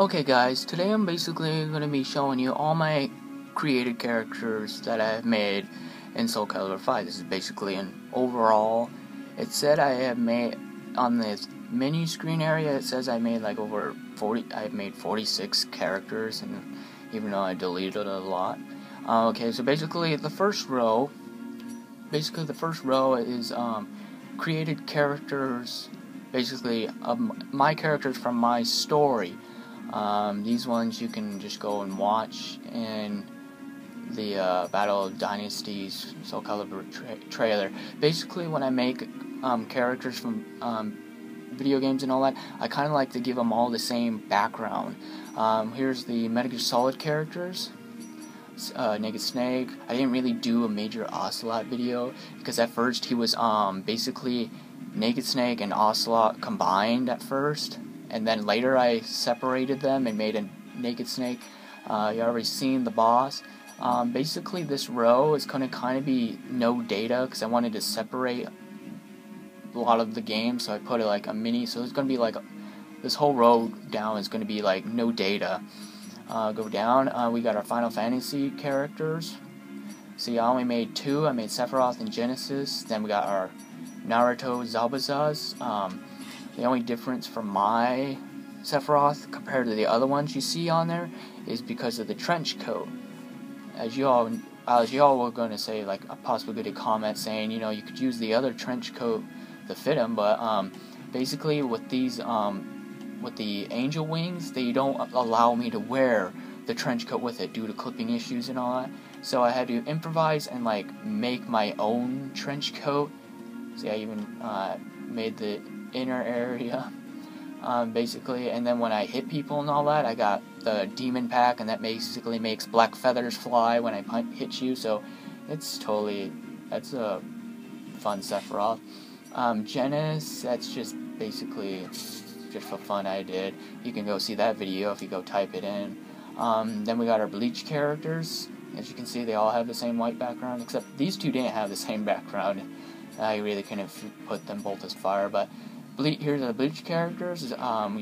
Okay guys, today I'm basically going to be showing you all my created characters that I've made in Soul Calibur 5. This is basically an overall. It said I have made, on this menu screen area, it says I made like over 40, I've made 46 characters, and even though I deleted a lot. Okay, so basically the first row is created characters, basically my characters from my story. These ones you can just go and watch in the Battle of Dynasties Soul Calibur trailer. Basically, when I make characters from video games and all that, I kind of like to give them all the same background. Here's the Metal Gear Solid characters. Naked Snake. I didn't really do a Major Ocelot video because at first he was basically Naked Snake and Ocelot combined at first. And then later I separated them and made a Naked Snake. You already seen the boss. Basically this row is going to kind of be no data because I wanted to separate a lot of the game, so I put it like a mini. So it's going to be like this whole row down is going to be like no data. Go down. We got our Final Fantasy characters. See, I only made two. I made Sephiroth and Genesis. Then we got our Naruto Zabazas. The only difference from my Sephiroth compared to the other ones you see on there is because of the trench coat. As you all were going to say, like possibly get a comment saying, you know, you could use the other trench coat to fit him, but basically with these with the angel wings, they don't allow me to wear the trench coat with it due to clipping issues and all that. So I had to improvise and like make my own trench coat. See, I even made the inner area, basically, and then when I hit people and all that, I got the demon pack, and that basically makes black feathers fly when I hit you, so that's a fun Sephiroth. Genesis, that's just basically just for fun I did. You can go see that video if you go type it in. Then we got our Bleach characters. As you can see, they all have the same white background, except these two didn't have the same background. I really couldn't put them both as fire, but here's the Bleach characters. You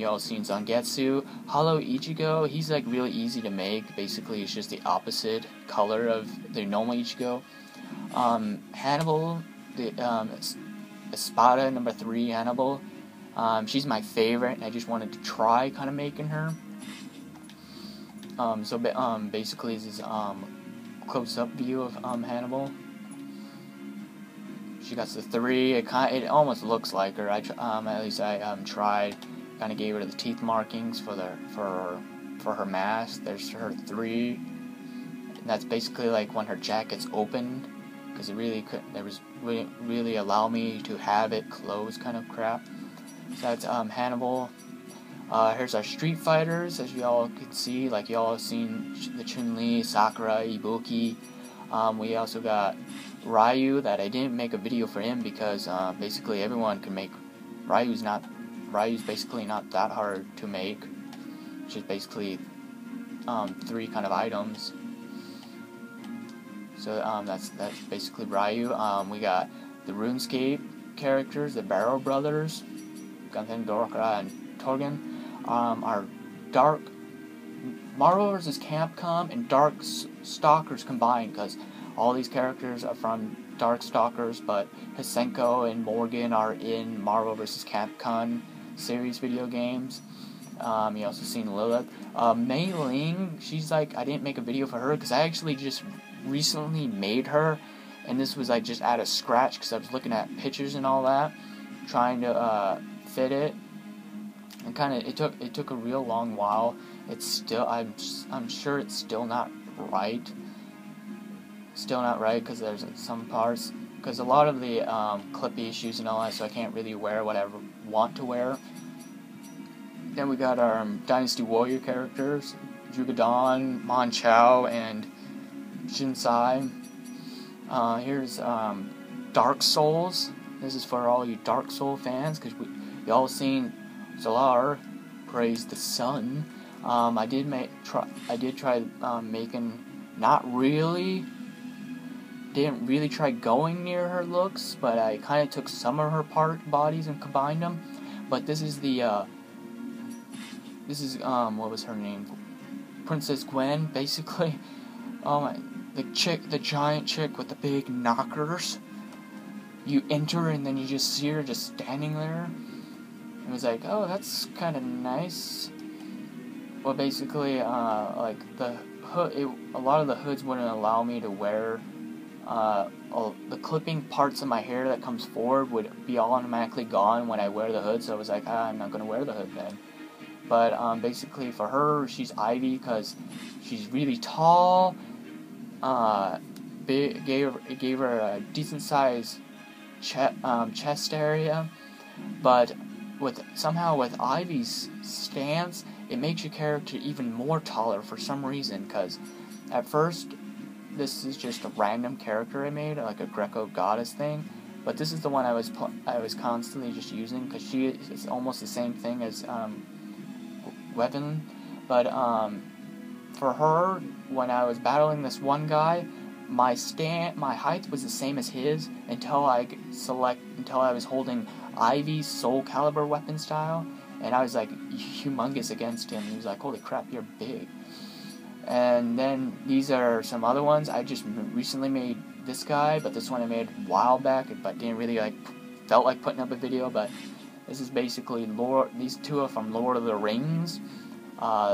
all seen Zangetsu. Hollow Ichigo, he's like really easy to make. Basically, it's just the opposite color of the normal Ichigo. Hannibal, the Espada number 3 Hannibal. She's my favorite, and I just wanted to try kind of making her. Basically, this is close-up view of Hannibal. She got the 3. It almost looks like her. At least I tried. Kind of gave her the teeth markings for her mask. There's her 3. And that's basically like when her jacket's opened, because it really really allow me to have it closed, kind of crap. So that's Hannibal. Here's our Street Fighters, as you all can see. Like you all have seen the Chun-Li, Sakura, Ibuki. We also got Ryu, that I didn't make a video for him because basically everyone can make. Ryu's basically not that hard to make. It's just basically 3 kind of items. So that's basically Ryu. We got the RuneScape characters, the Barrow Brothers, Gunther, Jarkar, and Torgen. Our Dark Marvel vs. Capcom and Dark Stalkers combined, because all these characters are from Dark Stalkers, but Hisenko and Morgan are in Marvel vs. Capcom series video games. You also seen Lilith. Mei Ling, she's like, I didn't make a video for her because I actually just recently made her, and this was like just out of scratch because I was looking at pictures and all that, trying to fit it, and kind of it took a real long while. It's still, I'm sure it's still not right. Still not right, because there's some parts, because a lot of the clip issues and all that, so I can't really wear what I want to wear. Then we got our Dynasty Warrior characters, Jugadon, Mon Chao, and Shinsai. Here's Dark Souls. This is for all you Dark Soul fans, because we all seen Solar praise the sun. I did try making, not really. Didn't really try going near her looks, but I kind of took some of her bodies and combined them. But this is the this is, what was her name? Princess Gwen, basically. Oh my, the giant chick with the big knockers. You enter and then you just see her just standing there. It was like, oh, that's kind of nice. Well, basically, like the hood, a lot of the hoods wouldn't allow me to wear. The clipping parts of my hair that comes forward would be all automatically gone when I wear the hood. So I was like, I'm not gonna wear the hood then. But basically, for her, she's Ivy because she's really tall. It gave her a decent size chest area, but somehow with Ivy's stance, it makes your character even more taller for some reason. Because at first, this is just a random character I made, like a Greco goddess thing, but this is the one I was constantly just using because she is almost the same thing as Weapon, but for her, when I was battling this one guy, my height was the same as his until I was holding Ivy's Soul Calibur weapon style, and I was like humongous against him. He was like, "Holy crap, you're big." And then these are some other ones. I just recently made this guy, but this one I made a while back, but didn't really felt like putting up a video. But this is basically these two are from Lord of the Rings.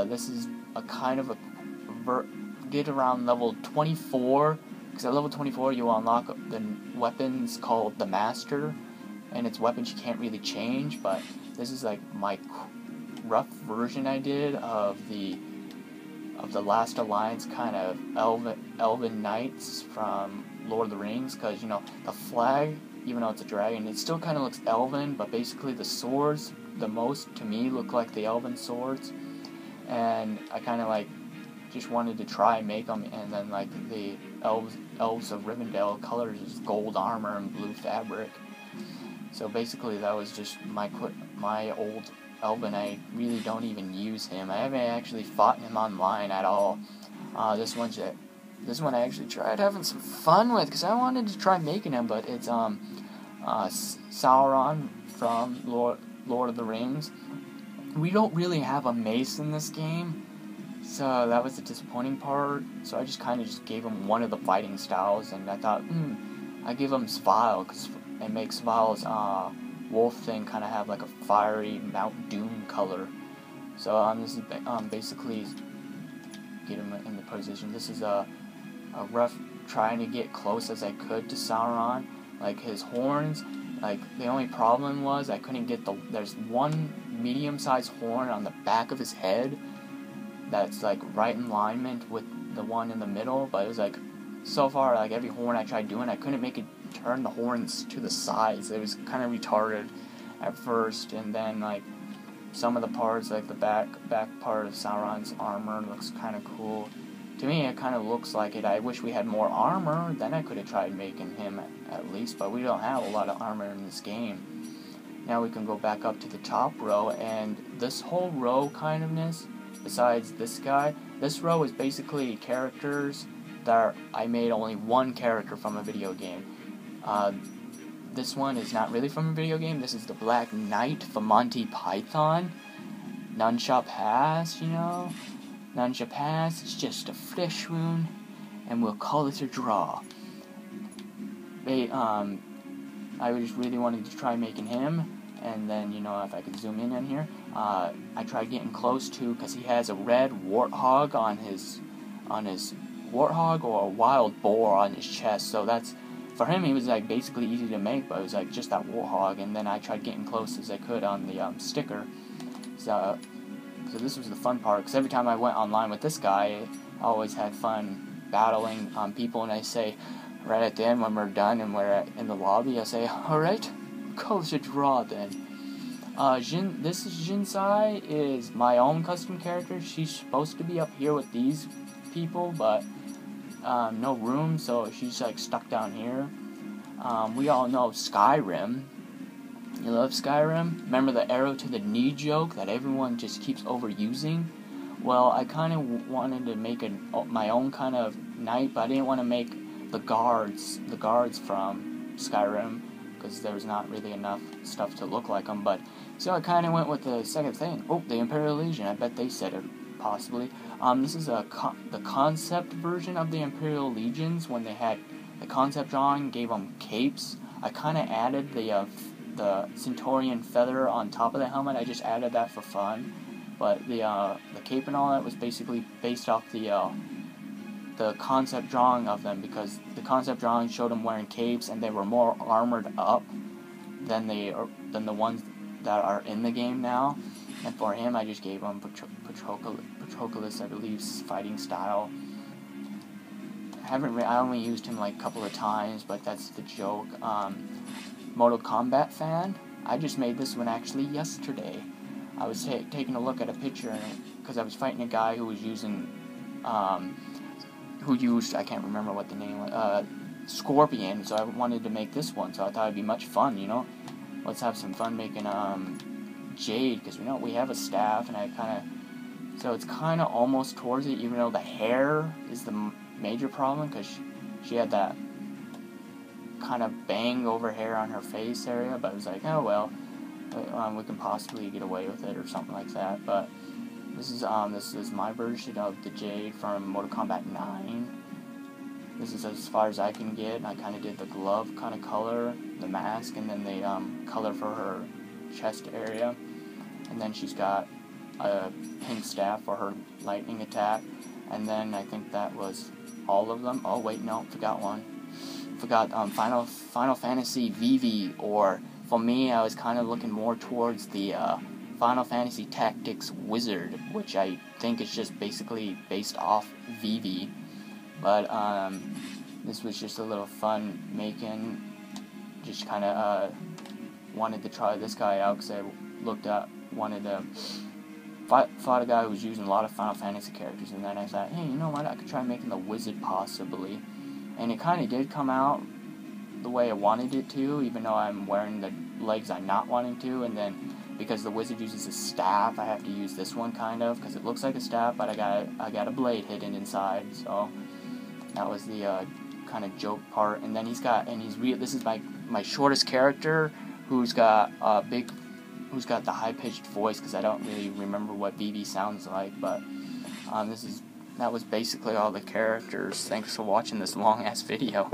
This is a kind of get around level 24, because at level 24 you unlock the weapons called the Master, and it's weapons you can't really change. But this is like my rough version I did of the Last Alliance kind of elven knights from Lord of the Rings, because you know the flag, even though it's a dragon, it still kind of looks elven, but basically the swords, the most to me, look like the elven swords, and I kind of just wanted to try and make them, and then the elves of Rivendell colors is gold armor and blue fabric. So basically that was just my old elven. I really don't even use him. I haven't actually fought him online at all. This one I actually tried having some fun with because I wanted to try making him, but it's Sauron from Lord of the Rings. We don't really have a mace in this game, so that was the disappointing part. So I just kind of gave him one of the fighting styles, and I thought, I give him Svile because it makes Svile's wolf thing kind of have like a fiery Mount Doom color. So this is basically get him in the position. This is a rough trying to get close as I could to Sauron. Like his horns, the only problem was I couldn't get there's one medium-sized horn on the back of his head that's right in alignment with the one in the middle, but it was so far every horn I tried doing, I couldn't make it turn the horns to the sides. It was kind of retarded at first, and then some of the parts, the back part of Sauron's armor looks kind of cool. To me, it kind of looks like it. I wish we had more armor, then I could have tried making him at least, but we don't have a lot of armor in this game. Now we can go back up to the top row, and this whole row besides this guy, this row is basically characters that I made only one character from a video game. This one is not really from a video game. This is the Black Knight from Monty Python. None shall pass, None shall pass, it's just a flesh wound, and we'll call it a draw. I just really wanted to try making him, and then, if I could zoom in on here, I tried getting close to, because he has a red warthog on his warthog, or a wild boar on his chest, so that's, for him, he was basically easy to make, but it was just that warthog, and then I tried getting close as I could on the sticker. So this was the fun part, because every time I went online with this guy, I always had fun battling people, and I say, right at the end when we're done and we're in the lobby, I say, alright, call it a draw then. This is Jinsai, is my own custom character. She's supposed to be up here with these people, but no room, so she's stuck down here. We all know Skyrim. You love Skyrim? Remember the arrow to the knee joke that everyone just keeps overusing? Well, I kind of wanted to make my own kind of knight, but I didn't want to make the guards from Skyrim, because there's not really enough stuff to look like them. But So I kind of went with the second thing. Oh, the Imperial Legion. I bet they said it, possibly. This is the concept version of the Imperial Legions. When they had the concept drawing, gave them capes. I kind of added the Centaurian feather on top of the helmet. I just added that for fun. But the cape and all that was basically based off the concept drawing of them, because the concept drawing showed them wearing capes and they were more armored up than the ones that are in the game now. And for him, I just gave him Patroclus, I believe, fighting style. I only used him like a couple of times, but that's the joke. Mortal Kombat fan. I just made this one actually yesterday. I was taking a look at a picture because I was fighting a guy who was using I can't remember what the name was, Scorpion. So I wanted to make this one. So I thought it'd be much fun, you know. Let's have some fun making Jade, because we have a staff, and so it's kind of almost towards it, even though the hair is the major problem, because she had that kind of bang over hair on her face area, but it was like, oh well, we can possibly get away with it or something like that. But this is my version of the Jade from Mortal Kombat 9. This is as far as I can get. I kind of did the glove kind of color, the mask, and then the color for her chest area. And then she's got a pink staff for her lightning attack. And then I think that was all of them. Oh wait, no, forgot one. Forgot Final Fantasy Vivi, or for me, I was kind of looking more towards the Final Fantasy Tactics Wizard, which I think is just basically based off Vivi. But this was just a little fun making. Just kind of wanted to try this guy out because I wanted to fought a guy who was using a lot of Final Fantasy characters, and then I thought, hey, you know what? I could try making the wizard possibly, and it kind of did come out the way I wanted it to, even though I'm wearing the legs I'm not wanting to, and then because the wizard uses a staff, I have to use this one kind of because it looks like a staff, but I got a blade hidden inside, so. That was the kind of joke part, and then this is my shortest character, who's got the high-pitched voice, because I don't really remember what Vivi sounds like, but that was basically all the characters. Thanks for watching this long-ass video.